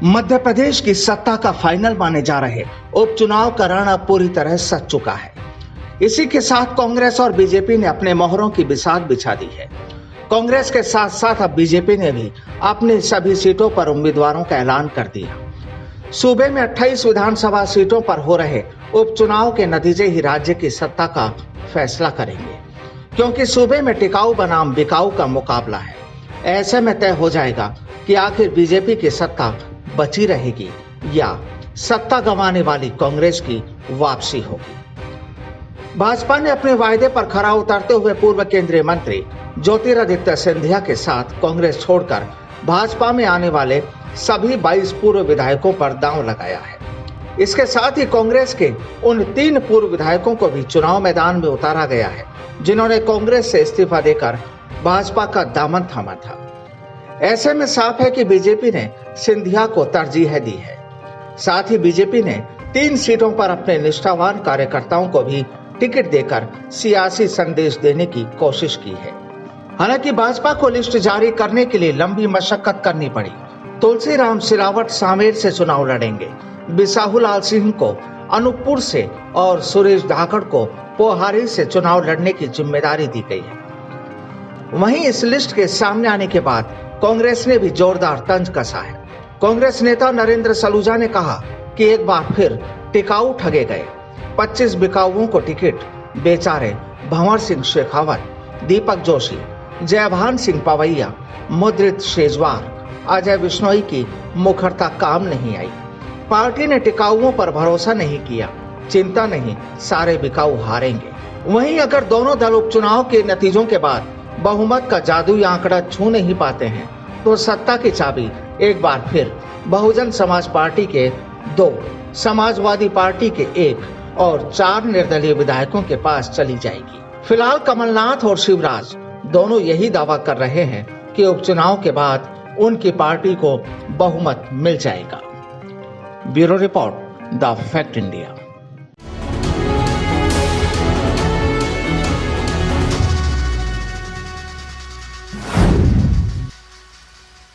मध्य प्रदेश की सत्ता का फाइनल माने जा रहे उपचुनाव का रण अब पूरी तरह सज चुका है। इसी के साथ कांग्रेस और बीजेपी ने अपने मोहरों की बिसात बिछा दी है। कांग्रेस के साथ साथ अब बीजेपी ने भी अपनी सभी सीटों पर उम्मीदवारों का ऐलान कर दिया। सूबे में 28 विधानसभा सीटों पर हो रहे उपचुनाव के नतीजे ही राज्य की सत्ता का फैसला करेंगे, क्योंकि सूबे में टिकाऊ बनाम बिकाऊ का मुकाबला है। ऐसे में तय हो जाएगा कि आखिर बीजेपी की सत्ता बची रहेगी या सत्ता गंवाने वाली कांग्रेस की वापसी होगी। भाजपा ने अपने वायदे पर खरा उतरते हुए पूर्व केंद्रीय मंत्री ज्योतिरादित्य सिंधिया के साथ कांग्रेस छोड़कर भाजपा में आने वाले सभी 22 पूर्व विधायकों पर दांव लगाया है। इसके साथ ही कांग्रेस के उन 3 पूर्व विधायकों को भी चुनाव मैदान में उतारा गया है, जिन्होंने कांग्रेस से इस्तीफा देकर भाजपा का दामन थामा था। ऐसे में साफ है कि बीजेपी ने सिंधिया को तरजीह दी है। साथ ही बीजेपी ने 3 सीटों पर अपने निष्ठावान कार्यकर्ताओं को भी टिकट देकर सियासी संदेश देने की कोशिश की है। हालांकि भाजपा को लिस्ट जारी करने के लिए लंबी मशक्कत करनी पड़ी। तुलसीराम सिलावट सांवेर से चुनाव लड़ेंगे, बिसाहुलाल सिंह को अनूपपुर से और सुरेश धाकड़ को पोहारी से चुनाव लड़ने की जिम्मेदारी दी गई है। वहीं इस लिस्ट के सामने आने के बाद कांग्रेस ने भी जोरदार तंज कसा है। कांग्रेस नेता नरेंद्र सलूजा ने कहा कि एक बार फिर टिकाऊ ठगे गए। 25 बिकाऊओं को टिकट बेचारे भंवर सिंह शेखावत, दीपक जोशी, जयभान सिंह पवैया, मुद्रित शेजवार, अजय बिश्नोई की मुखरता काम नहीं आई। पार्टी ने टिकाऊओं पर भरोसा नहीं किया। चिंता नहीं, सारे बिकाऊ हारेंगे। वहीं अगर दोनों दल उपचुनाव के नतीजों के बाद बहुमत का जादुई आंकड़ा छू नहीं पाते हैं, तो सत्ता की चाबी एक बार फिर बहुजन समाज पार्टी के 2, समाजवादी पार्टी के 1 और 4 निर्दलीय विधायकों के पास चली जाएगी। फिलहाल कमलनाथ और शिवराज दोनों यही दावा कर रहे हैं कि उपचुनाव के बाद उनकी पार्टी को बहुमत मिल जाएगा। Bureau report, the fact India.